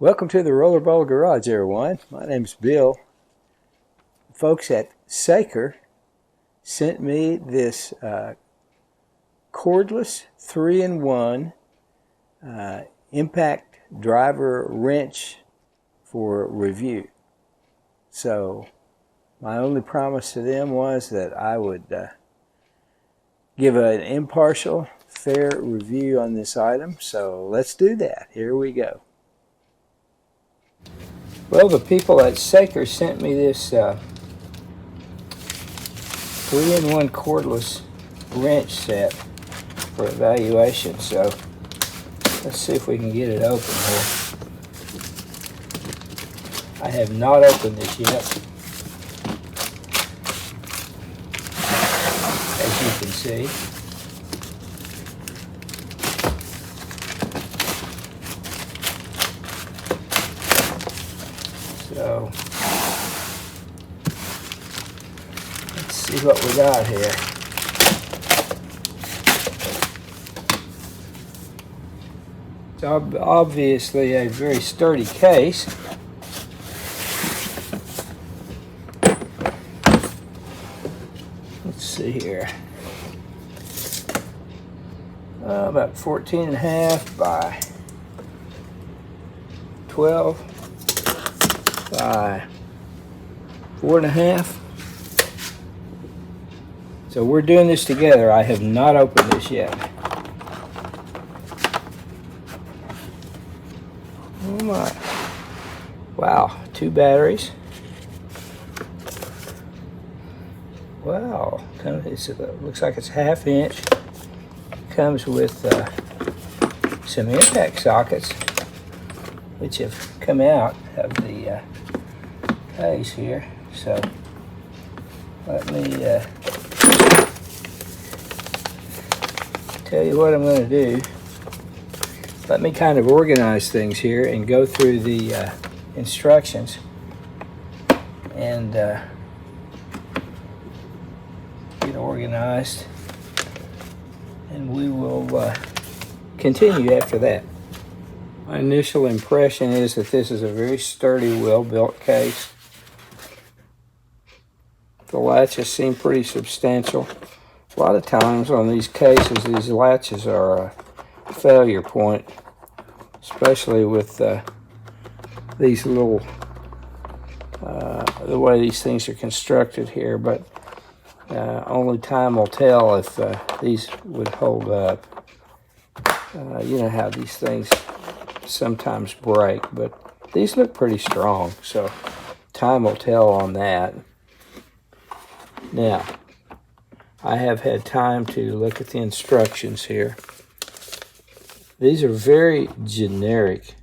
Welcome to the Rollerball Garage, everyone. My name's Bill. Folks at Saker sent me this cordless 3-in-1 impact driver wrench for review. So my only promise to them was that I would give an impartial, fair review on this item. So let's do that. Here we go. Well, the people at Saker sent me this 3-in-1 cordless wrench set for evaluation. So let's see if we can get it open here. I have not opened this yet, as you can see. So let's see what we got here. It's obviously a very sturdy case. Let's see here. About 14.5 by 12 by 4.5. So we're doing this together. I have not opened this yet. Oh my. Wow, 2 batteries. Wow, it looks like it's 1/2 inch. Comes with some impact sockets, which have come out of the case here. So let me tell you what I'm going to do. Let me kind of organize things here and go through the instructions and get organized, and we will continue after that. My initial impression is that this is a very sturdy, well-built case. The latches seem pretty substantial. A lot of times on these cases, these latches are a failure point, especially with these little, the way these things are constructed here, but only time will tell if these would hold up. You know how these things sometimes break, but these look pretty strong, so time will tell on that. Now, I have had time to look at the instructions here. These are very generic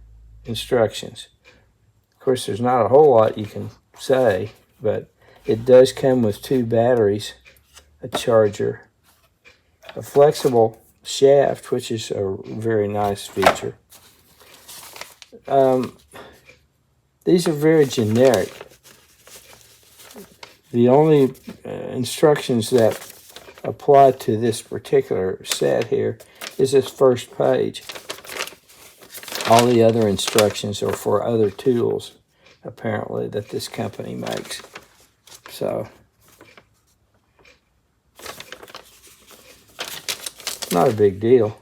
instructions. Of course, there's not a whole lot you can say, but it does come with 2 batteries, a charger, a flexible shaft, which is a very nice feature. These are very generic. The only instructions that apply to this particular set here is this first page. All the other instructions are for other tools, apparently, that this company makes. So, not a big deal.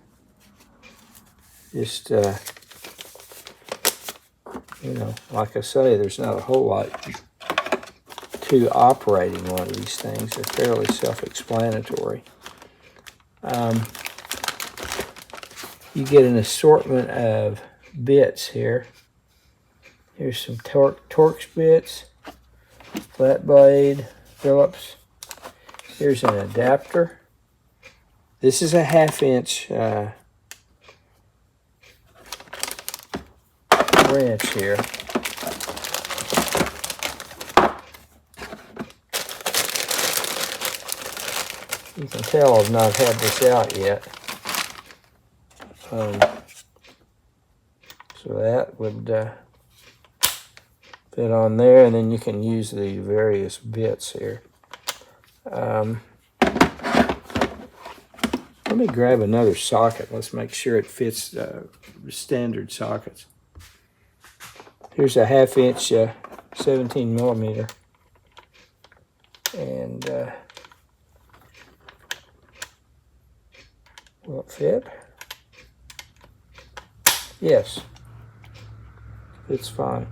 Just, you know, like I say, there's not a whole lot to operating one of these things. They're fairly self-explanatory. You get an assortment of bits here. Here's some Torx bits, flat blade, Phillips. Here's an adapter. This is a 1/2 inch wrench here. You can tell I've not had this out yet. So that would fit on there, and then you can use the various bits here. Let me grab another socket. Let's make sure it fits standard sockets. Here's a 1/2 inch 17 millimeter. And will it fit? Yes, it's fine.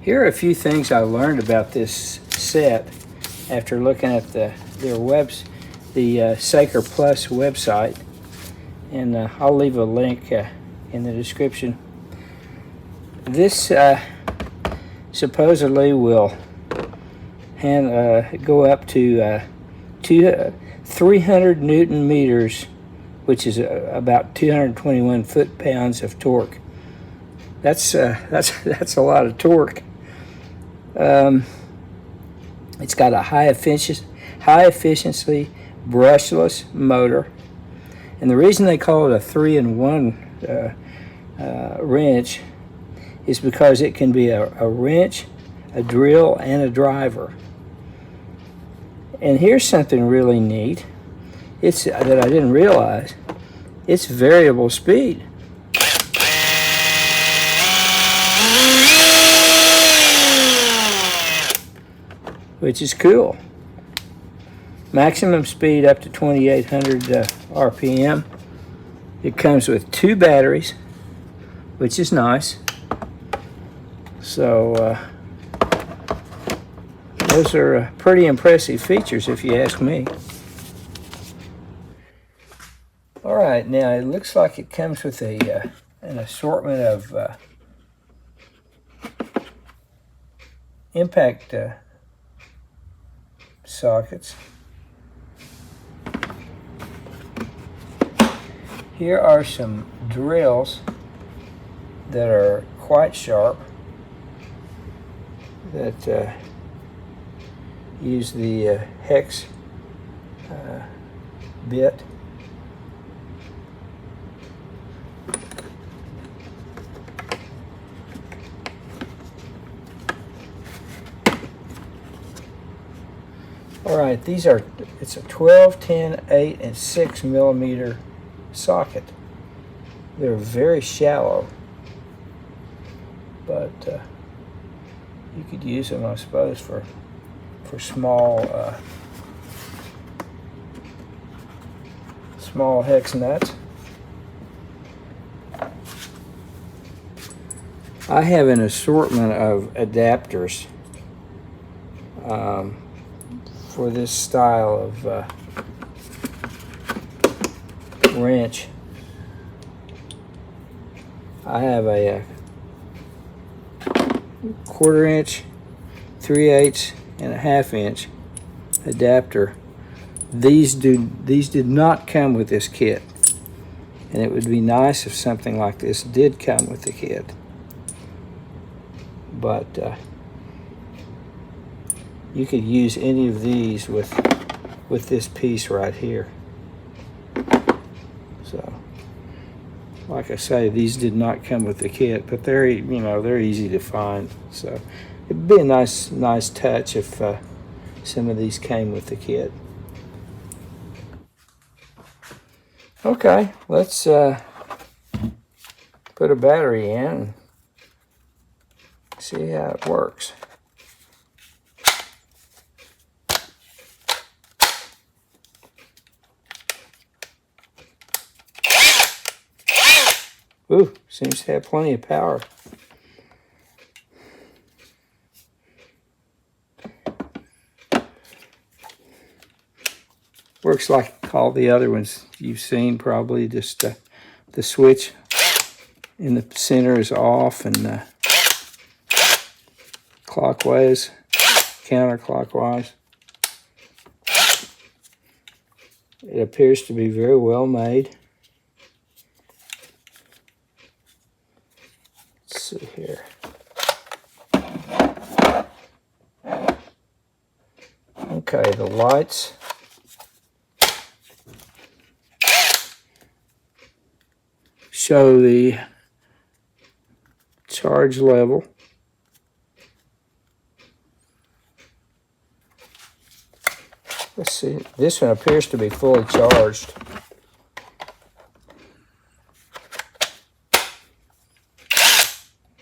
Here are a few things I learned about this set after looking at the SakerPlus website, and I'll leave a link in the description. This supposedly will go up to 300 Newton meters, which is about 221 foot-pounds of torque. That's a lot of torque. It's got a high efficiency brushless motor, and the reason they call it a 3-in-1 wrench is because it can be a wrench, a drill, and a driver. And here's something really neat. It's that I didn't realize. It's variable speed. Which is cool. Maximum speed up to 2,800 RPM. It comes with 2 batteries, which is nice. So those are pretty impressive features, if you ask me. All right, now it looks like it comes with an assortment of impact sockets. Here are some drills that are quite sharp, that use the hex bit. All right, it's a 12, 10, 8, and 6 millimeter socket. They're very shallow, but you could use them, I suppose, for small hex nuts. I have an assortment of adapters for this style of wrench. I have a 1/4 inch, 3/8, and a 1/2 inch adapter. These did not come with this kit, and it would be nice if something like this did come with the kit. But you could use any of these with this piece right here. So, like I say, these did not come with the kit, but they're easy to find. So it'd be a nice touch if some of these came with the kit. Okay, let's put a battery in and see how it works. Ooh, seems to have plenty of power. Works like all the other ones you've seen, probably. Just the switch in the center is off, and clockwise, counterclockwise. It appears to be very well made. Let's see here. Okay, the lights. Show the charge level. Let's see. This one appears to be fully charged.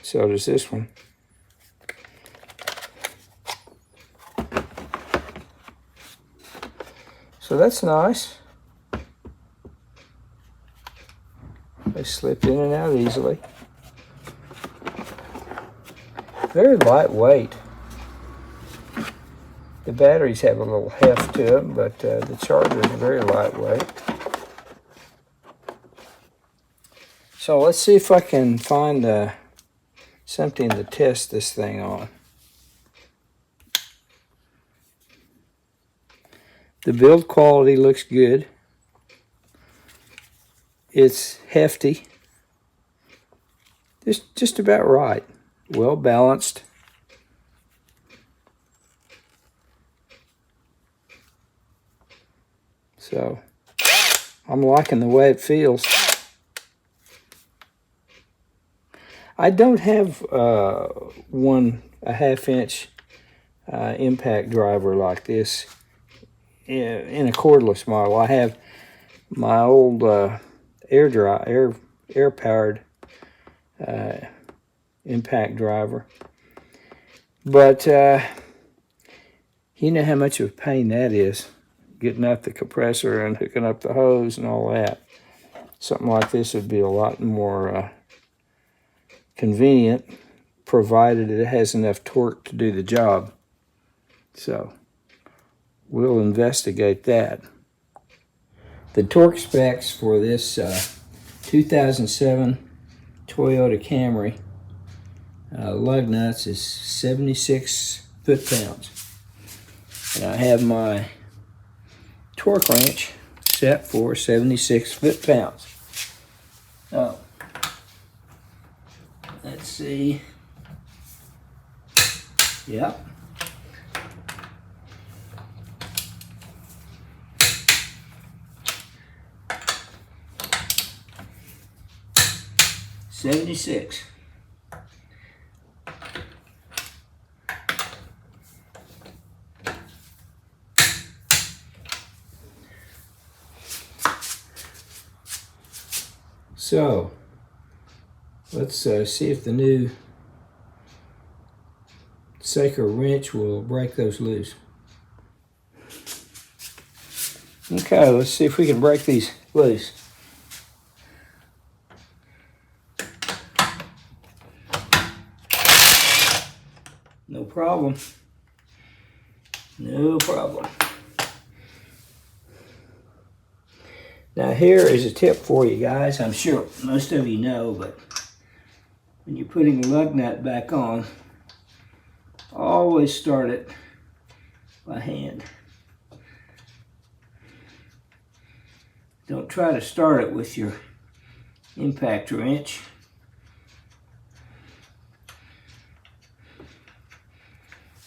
So does this one. So that's nice. They slip in and out easily. Very lightweight. The batteries have a little heft to them, but the charger is very lightweight. So let's see if I can find something to test this thing on. The build quality looks good. It's hefty. Just about right. Well balanced. So I'm liking the way it feels. I don't have a 1/2 inch impact driver like this in a cordless model. I have my old air powered impact driver, but you know how much of a pain that is, getting up the compressor and hooking up the hose and all that. Something like this would be a lot more convenient, provided it has enough torque to do the job. So we'll investigate that. The torque specs for this 2007 Toyota Camry lug nuts is 76 foot-pounds. And I have my torque wrench set for 76 foot-pounds. So let's see. Yep. $76. So let's see if the new Saker wrench will break those loose. Okay, let's see if we can break these loose. No problem. No problem. Now here is a tip for you guys. I'm sure most of you know, but when you're putting the lug nut back on, always start it by hand. Don't try to start it with your impact wrench.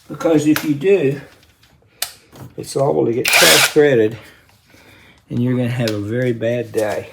Because if you do, it's liable to get cross-threaded and you're going to have a very bad day.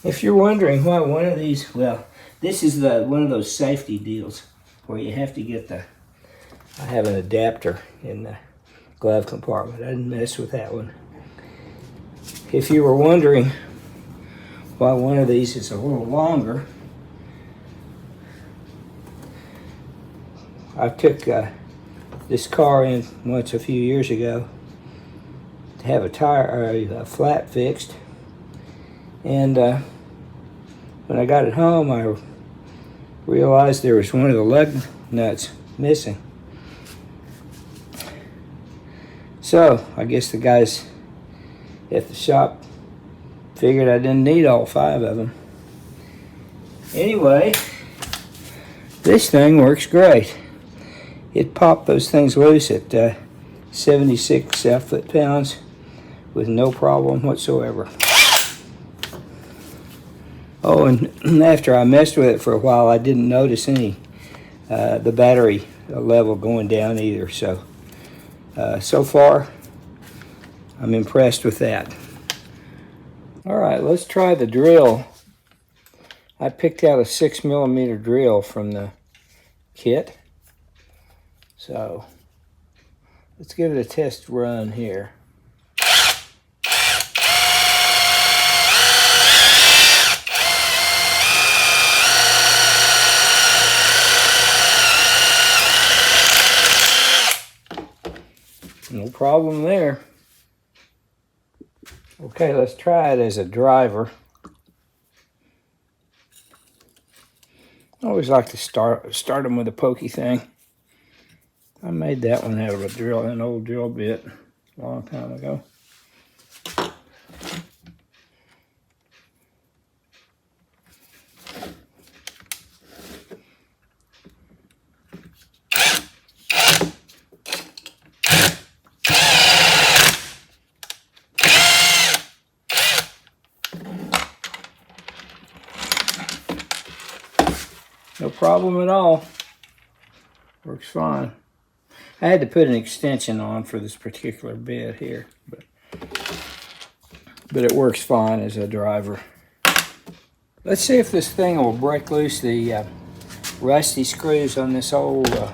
If you're wondering why one of these, well, this is one of those safety deals where you have to get I have an adapter in the glove compartment. I didn't mess with that one. If you were wondering why one of these is a little longer, I took this car in once a few years ago to have a flat fixed, and when I got it home, I realized there was one of the lug nuts missing. So I guess the guys at the shop Figured I didn't need all 5 of them. Anyway, this thing works great. It popped those things loose at 76 foot-pounds with no problem whatsoever. Oh, and after I messed with it for a while, I didn't notice any the battery level going down either. So, so far, I'm impressed with that. All right, let's try the drill. I picked out a 6mm drill from the kit. So, let's give it a test run here. No problem there. Okay, let's try it as a driver. I always like to start them with a pokey thing. I made that one out of an old drill bit a long time ago. No problem at all. Works fine. I had to put an extension on for this particular bit here, but it works fine as a driver. Let's see if this thing will break loose the rusty screws on this old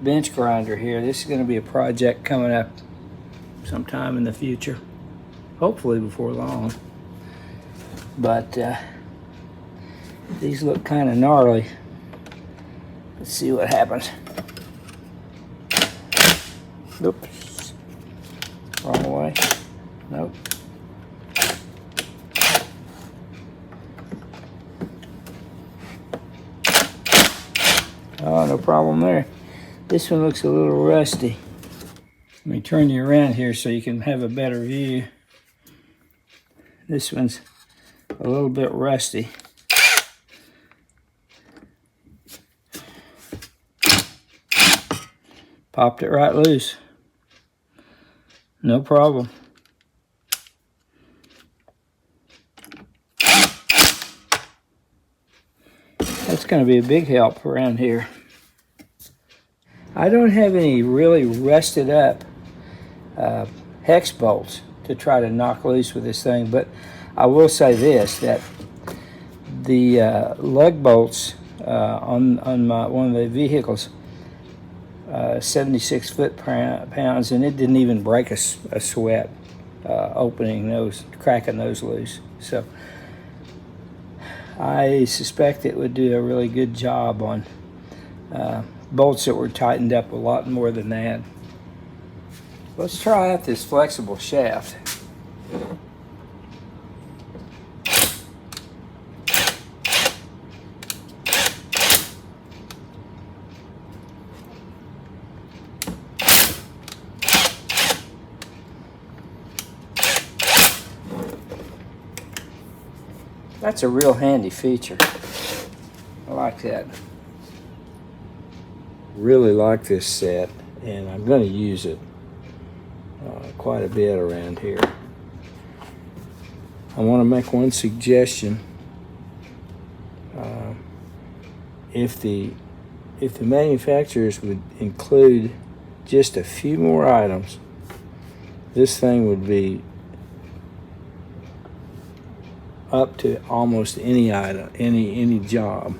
bench grinder here. This is going to be a project coming up sometime in the future, hopefully before long. But these look kind of gnarly. Let's see what happens. Oops. Wrong way. Nope. Oh, no problem there. This one looks a little rusty. Let me turn you around here so you can have a better view. This one's a little bit rusty. Popped it right loose. No problem. That's going to be a big help around here. I don't have any really rusted up hex bolts to try to knock loose with this thing, but I will say this, that the lug bolts on one of the vehicles, 76 foot-pounds, and it didn't even break a sweat cracking those loose. So I suspect it would do a really good job on bolts that were tightened up a lot more than that. Let's try out this flexible shaft. That's a real handy feature. I like that. Really like this set, and I'm going to use it quite a bit around here. I want to make one suggestion. If the manufacturers would include just a few more items, this thing would be up to almost any item, any job.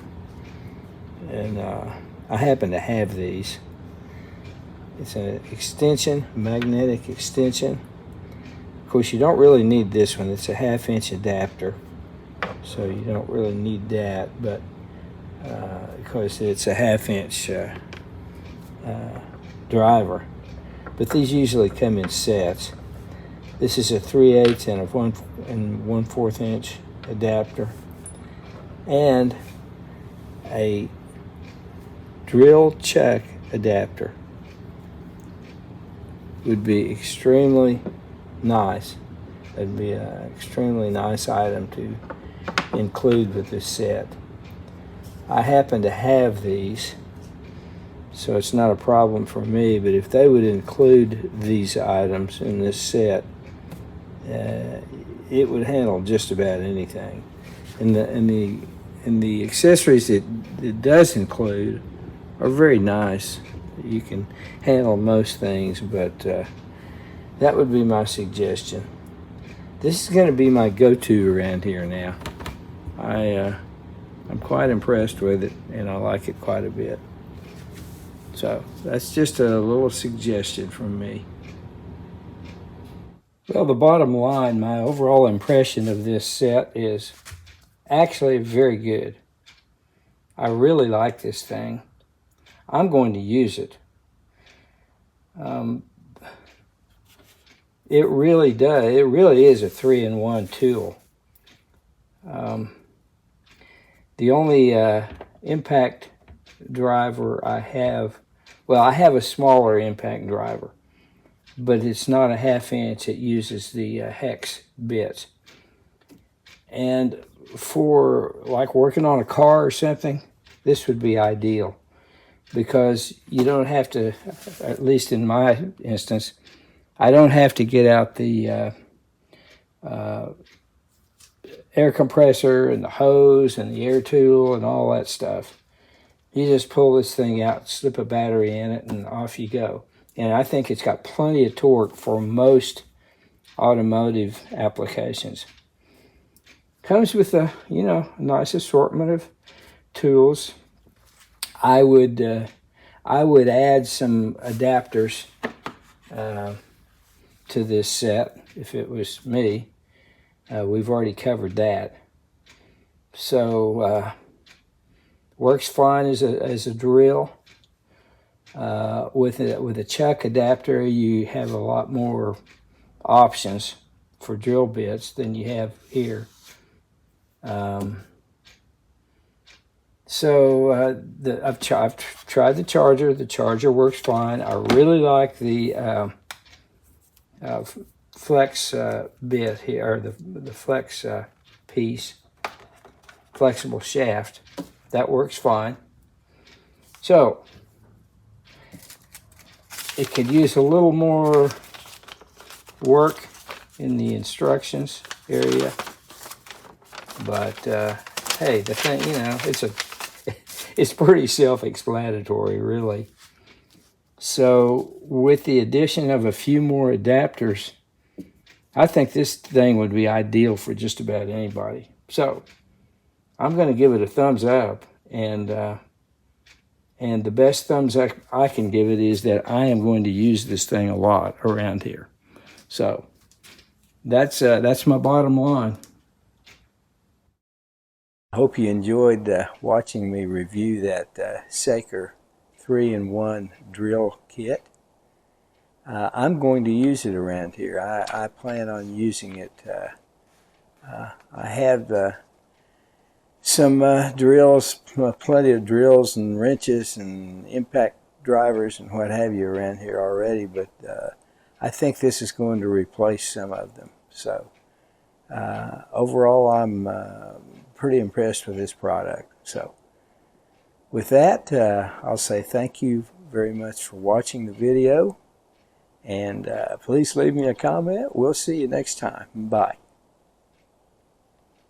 And I happen to have these. It's an extension, magnetic extension. Of course, you don't really need this one. It's a 1/2-inch adapter, so you don't really need that. But because it's a 1/2-inch driver, but these usually come in sets. This is a 3/8 and a 1/4 inch adapter, and a drill chuck adapter would be extremely nice. That'd be an extremely nice item to include with this set. I happen to have these, so it's not a problem for me, but if they would include these items in this set, it would handle just about anything. And the accessories it does include are very nice. You can handle most things, but that would be my suggestion. This is going to be my go-to around here now. I'm quite impressed with it, and I like it quite a bit. So that's just a little suggestion from me. Well, the bottom line, my overall impression of this set is actually very good. I really like this thing. I'm going to use it. It really does. It really is a 3-in-1 tool. The only impact driver I have, well, I have a smaller impact driver, but it's not a 1/2 inch. It uses the hex bits. And for like working on a car or something, this would be ideal, because you don't have to, at least in my instance, I don't have to get out the air compressor and the hose and the air tool and all that stuff. You just pull this thing out, slip a battery in it, and off you go. And I think it's got plenty of torque for most automotive applications. Comes with a, you know, nice assortment of tools. I would add some adapters to this set if it was me. We've already covered that. So works fine as a drill. With a chuck adapter, you have a lot more options for drill bits than you have here. I've tried the charger. The charger works fine. I really like the flex bit here, or the flex piece, flexible shaft. That works fine. So it could use a little more work in the instructions area, but hey, the thing, you know, it's pretty self-explanatory, really. So with the addition of a few more adapters, I think this thing would be ideal for just about anybody. So I'm going to give it a thumbs up, and the best thumbs up I can give it is that I am going to use this thing a lot around here. So that's my bottom line. I hope you enjoyed watching me review that Saker 3-in-1 drill kit. I'm going to use it around here. I plan on using it. I have some drills, plenty of drills and wrenches and impact drivers and what have you around here already, but I think this is going to replace some of them. So overall, I'm pretty impressed with this product. So with that, I'll say thank you very much for watching the video, and please leave me a comment. We'll see you next time. Bye.